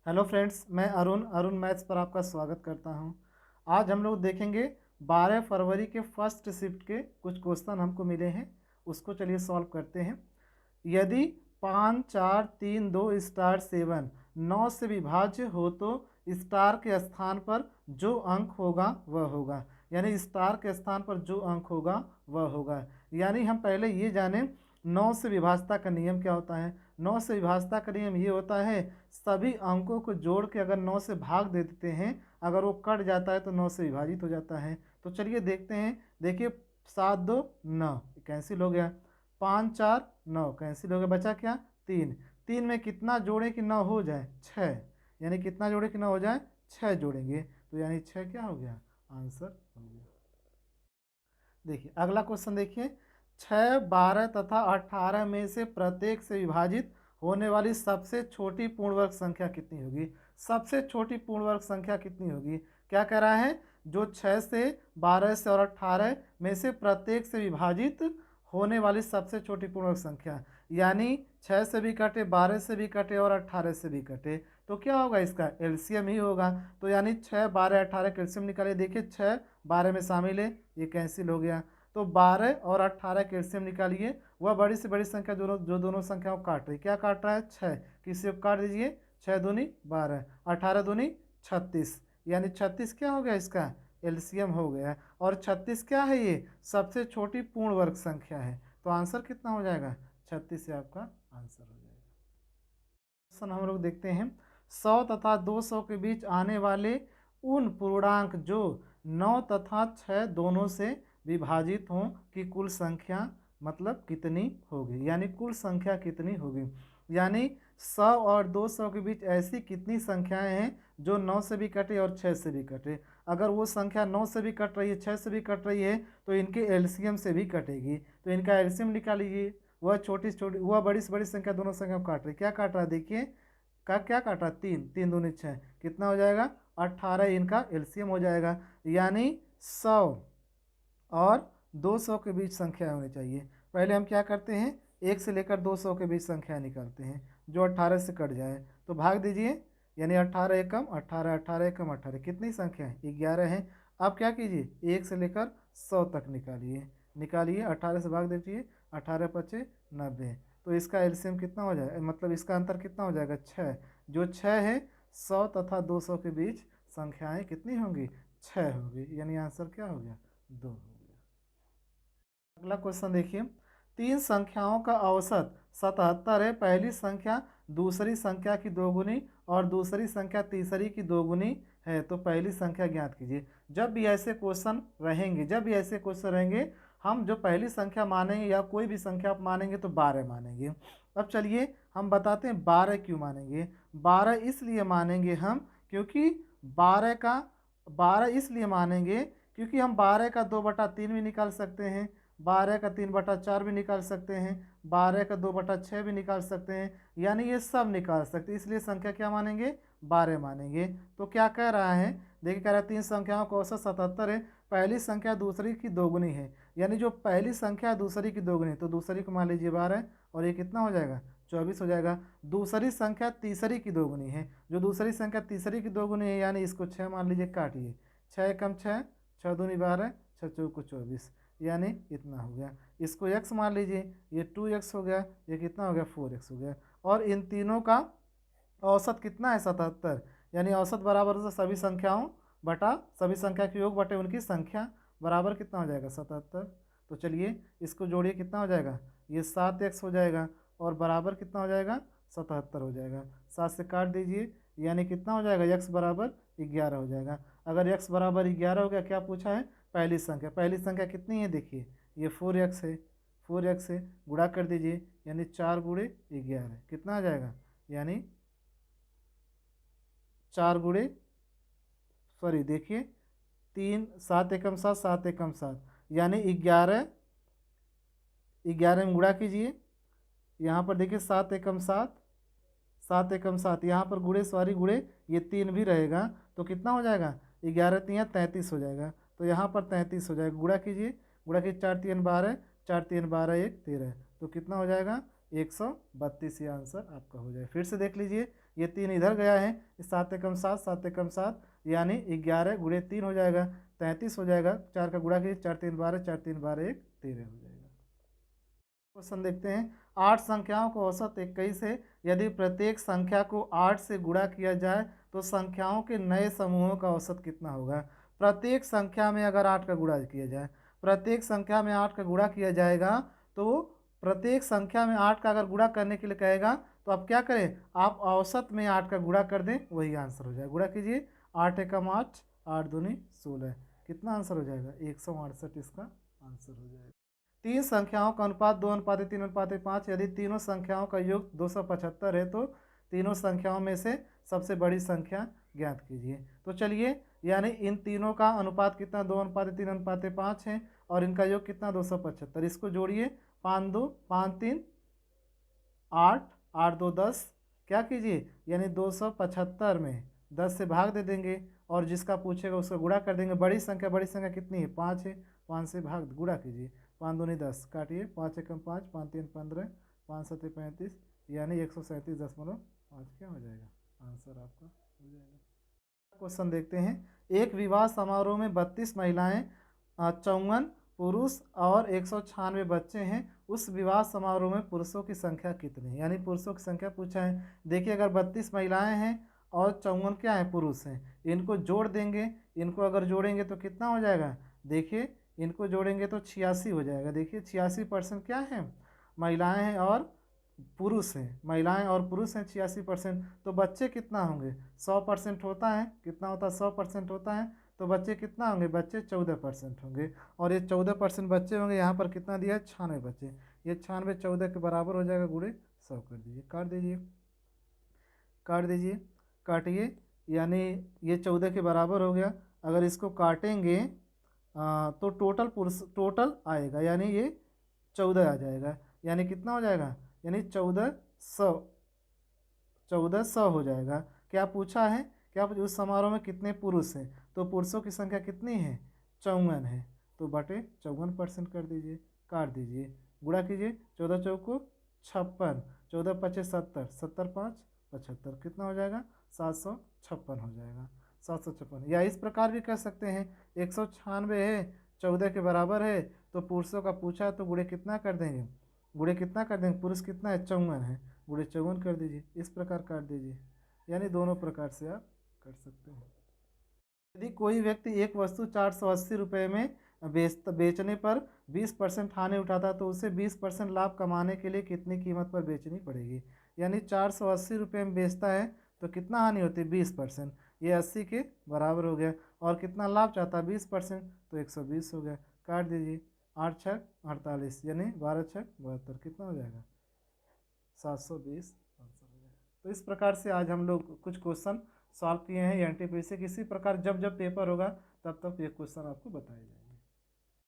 Hello friends, मैं Arun maths पर आपका स्वागत करता हूं। आज हम लोग देखेंगे 12 फरवरी के फर्स्ट शिफ्ट के कुछ क्वेश्चन हमको मिले हैं। उसको चलिए सॉल्व करते हैं। यदि 5 4 3 2 स्टार 7 9 से विभाज्य हो तो स्टार के स्थान पर जो अंक होगा वह होगा। यानी स्टार के स्थान पर जो अंक होगा वह होगा। यानी हम पहले ये जानें 9 से विभाज्यता का नियम क्या होता है। 9 से विभाज्यता का नियम ये होता है, सभी अंकों को जोड़ के अगर 9 से भाग दे देते हैं, अगर वो कट जाता है तो 9 से विभाजित हो जाता है। तो चलिए देखते हैं। देखिए 7 2 9 कैंसिल हो गया, 5 4 9 कैंसिल हो गया, बचा क्या 3। 3 में कितना जोड़े कि 9 हो जाए 6। यानी कितना जोड़े कि 9 हो जाए 6 जोड़ेंगे, तो यानी 6 क्या हो गया, आंसर हो गया। देखिए अगला क्वेश्चन देखिए, 6 12 तथा 18 में से प्रत्येक से विभाजित होने वाली सबसे छोटी पूर्ण वर्ग संख्या कितनी होगी। सबसे छोटी पूर्ण वर्ग संख्या कितनी होगी। क्या कह रहा है, जो 6 से 12 से और 18 में से प्रत्येक से विभाजित होने वाली सबसे छोटी पूर्ण वर्ग संख्या। यानी 6 से भी कटे, 12 से भी कटे और 18 से भी कटे, तो क्या होगा, इसका एलसीएम ही होगा। तो यानी 6 12 18 का एलसीएम निकालिए। देखिए 6 12 में शामिल है, ये कैंसिल हो गया। तो 12 और 18 का एलसीएम निकालिए। वह बड़ी से बड़ी संख्या जो दोनों संख्याओं को काट रही, क्या काट रहा है 6, किसी को काट दीजिए। 6 दूनी 12, 18 दूनी 36, यानी 36 क्या हो गया, इसका एलसीएम हो गया। और 36 क्या है, ये सबसे छोटी पूर्ण वर्ग संख्या है। तो आंसर कितना हो जाएगा, 36 से आपका आंसर हो जाएगा। क्वेश्चन हम लोग देखते हैं, 100 तथा 200 के बीच आने वाले उन पूर्णांक जो 9 तथा 6 दोनों से विभाजित हों की कुल संख्या मतलब कितनी होगी। यानी कुल संख्या कितनी होगी। यानी 100 और 200 के बीच ऐसी कितनी संख्याएं हैं जो 9 से भी कटे और 6 से भी कटे। अगर वो संख्या 9 से भी कट रही है, 6 से भी कट रही है, तो इनके एलसीएम से भी कटेगी। तो इनका एलसीएम निकालिए। वह छोटी से छोटी, वह बड़ी से बड़ी संख्या दोनों संख्या को काट रही, क्या काट रहा है देखिए, का क्या काट रहा है 3, 3 दूनी 6, कितना हो जाएगा 18, इनका एलसीएम हो जाएगा। यानी 100 और 200 के बीच संख्या होनी चाहिए। पहले हम क्या करते हैं, 1 से लेकर 200 के बीच संख्या निकालते हैं जो 18 से कट जाए, तो भाग दीजिए। यानी 18 एकम 18, 18 एकम 18, कितनी संख्या है 11 है। अब क्या कीजिए, 1 से लेकर 100 तक निकालिए। निकालिए 18 से भाग दीजिए, 18 पचे 90, तो इसका एलसीएम कितना हो जाएगा, मतलब इसका अंतर कितना हो जाएगा 6। जो 6 है, 100 तथा 200 के बीच संख्याएं कितनी होंगी, 6 होगी। यानी आंसर क्या हो गया, 2 हो गया। अगला क्वेश्चन देखिए, तीन संख्याओं का औसत 77 है। पहली संख्या दूसरी संख्या की दोगुनी और दूसरी संख्या तीसरी की दोगुनी है, तो पहली संख्या ज्ञात कीजिए। जब भी ऐसे क्वेश्चन रहेंगे, हम जो पहली संख्या मानेंगे या कोई भी संख्या आप मानेंगे तो 12 मानेंगे। अब चलिए हम बताते हैं 12 क्यों मानेंगे। 12 इसलिए मानेंगे हम, क्योंकि 12 का 12 इसलिए मानेंगे क्योंकि हम 12 का 2/3 भी निकाल सकते हैं, 12 का 3/4 भी निकाल सकते हैं, 12 का 2/6 भी निकाल सकते हैं। यानी ये सब निकाल सकते हैं, इसलिए संख्या क्या मानेंगे, 12 मानेंगे। तो क्या कह रहा है, देखिए कह रहा है तीन संख्याओं का औसत 77 है। पहली संख्या दूसरी की दोगुनी है, यानी जो पहली संख्या है दूसरी की दोगुनी, तो दूसरी को मान लीजिए 12 और ये कितना हो जाएगा 24 हो जाएगा। दूसरी संख्या तीसरी की दोगुनी है, जो दूसरी संख्या तीसरी की दोगुनी है, यानी इसको 6 मान लीजिए, काटिए। 6 एकम 6, 6 दूनी 12, 6 चौको 24, यानी इतना हो गया। इसको x मान लीजिए, ये 2x हो गया, ये कितना हो गया 4x हो गया। और इन तीनों का औसत कितना है 77, यानी औसत बराबर से सभी संख्याओं बटा सभी संख्या के योग बटे उनकी संख्या बराबर कितना हो जाएगा 77। तो चलिए इसको जोड़िए, कितना हो जाएगा, ये 7x हो जाएगा और बराबर कितना हो जाएगा 77 हो जाएगा। 7 से काट दीजिए, यानी कितना हो जाएगा, x बराबर 11 हो जाएगा। अगर x बराबर 11 हो गया, क्या पूछा है, पहली संख्या। पहली संख्या कितनी है, देखिए ये 4x है, 4x से गुणा कर दीजिए, यानी 4 गुणे 11 कितना आ जाएगा, यानी 4 गुणे, सॉरी देखिए 3, 7 एकम 7, 7 एकम 7, यानी 11, 11 में गुणा कीजिए। यहाँ पर देखिए 7 एकम 7, 7 एकम 7, यहाँ पर गुणे, सॉरी गुणे, ये 3 भी रहेगा, तो कितना हो जाएगा 11 3 33 हो जाएगा। तो यहाँ पर 33 हो जाएगा, गुणा कीजिए। गुणा कीजिए, 4 3 12, 4 3 12 1 13, तो कितना हो जाएगा 132। ये आंसर आपका हो जाए। फिर से देख लीजिए, ये 3 इधर गया है, 7 एकम 7, 7 एकम 7, यानी 11 गुणे 3 हो जाएगा, 33 हो जाएगा। 4 का गुणा कीजिए, 4 3 12, 4 3 12 1 13 हो जाएगा। क्वेश्चन देखते हैं, 8 संख्याओं को औसत 21 है। यदि प्रत्येक संख्या को 8 से गुणा किया जाए तो संख्याओं के नए समूहों का औसत कितना होगा। प्रत्येक संख्या में अगर 8 का गुणा किया जाए, प्रत्येक संख्या में 8 का गुणा किया जाएगा, तो प्रत्येक संख्या में 8 का अगर गुणा करने के लिए कहेगा तो आप क्या करें, आप औसत में 8 का गुणा कर दें, वही आंसर हो जाएगा। गुणा कीजिए, 8 एकम 8, 8 दूनी 16, कितना आंसर हो जाएगा, 168 इसका आंसर हो जाएगा। 3 संख्याओं का अनुपात 2:3:5। यदि तीनों संख्याओं का योग 275 है तो तीनों संख्याओं में से सबसे बड़ी संख्या ज्ञात कीजिए। तो चलिए, यानी इन तीनों का अनुपात कितना, 2:3:5 है, और इनका योग कितना, 275। इसको जोड़िए, 5 2 5 3 8, 8 2 10, क्या कीजिए, यानी 275 में 10 से भाग दे देंगे, और जिसका पूछेगा उसका गुणा कर देंगे। बड़ी संख्या कितनी है, 5 है, 5 से भाग गुणा कीजिए, 5 दूनी 10, काटिए, 5 एकम 5, 5 3 15, 5 7 35, यानी 137.5 क्या हो जाएगा, आंसर आपका हो जाएगा। क्वेश्चन देखते हैं, एक विवाह समारोह में 32 महिलाएं, 54 पुरुष और 196 बच्चे हैं। उस विवाह समारोह में पुरुषों की संख्या कितनी है, यानी पुरुषों की संख्या पूछा है। देखिए, अगर 32 महिलाएं हैं और 54 क्या है, पुरुष हैं, इनको जोड़ देंगे। इनको अगर जोड़ेंगे तो कितना हो जाएगा, देखिए इनको जोड़ेंगे तो 86 हो जाएगा। देखिए 86% क्या है, महिलाएं हैं और पुरुष हैं, महिलाएं और पुरुष हैं 86%। तो बच्चे कितना होंगे, 100% होता है, कितना होता है, 100% होता है, तो बच्चे कितना होंगे, बच्चे 14% होंगे। और ये 14% बच्चे होंगे, यहाँ पर कितना दिया है, 96 बच्चे। ये 96 14 के बराबर हो जाएगा, गुणे 100 कर दीजिए, काट दीजिए, काट दीजिए, काटिए, यानी ये 14 के बराबर हो गया। अगर इसको काटेंगे तो टोटल आएगा, यानी ये 14 आ जाएगा, यानी कितना हो जाएगा, यानी 1400 हो जाएगा। क्या पूछा है, क्या उस समारोह में कितने पुरुष हैं, तो पुरुषों की संख्या कितनी है, 54 है, तो बटे 54% कर दीजिए, काट दीजिए, गुणा कीजिए, 14 चौको 56, 14 पचे 70, 70 5 75, कितना हो जाएगा, 756 हो जाएगा, 756। या इस प्रकार भी कह सकते हैं, 196 है, 14 के बराबर है, तो पुरुषों का पूछा है तो गुणे कितना कर देंगे, गुणे कितना कर देंगे, पुरुष कितना है, 54 है, गुणे 54 कर दीजिए, इस प्रकार काट दीजिए, यानी दोनों प्रकार से आप कर सकते हैं। यदि कोई व्यक्ति एक वस्तु 480 रुपये में बेचने पर 20% हानि उठाता है तो उसे 20% लाभ कमाने के लिए कितनी कीमत पर बेचनी पड़ेगी। यानी 480 रुपये में बेचता है तो कितना हानि होती है, 20%, ये 80 के बराबर हो गया, और कितना लाभ चाहता है, 20%, तो 120 हो गया, काट दीजिए, 8 छक 48, यानी 12 छक 72, कितना हो जाएगा, 720 आंसर हो जाएगा। तो इस प्रकार से आज हम लोग कुछ क्वेश्चन सॉल्व किए हैं एनटीपीसी। किसी प्रकार जब जब पेपर होगा तब तब ये क्वेश्चन आपको बताए जाएंगे।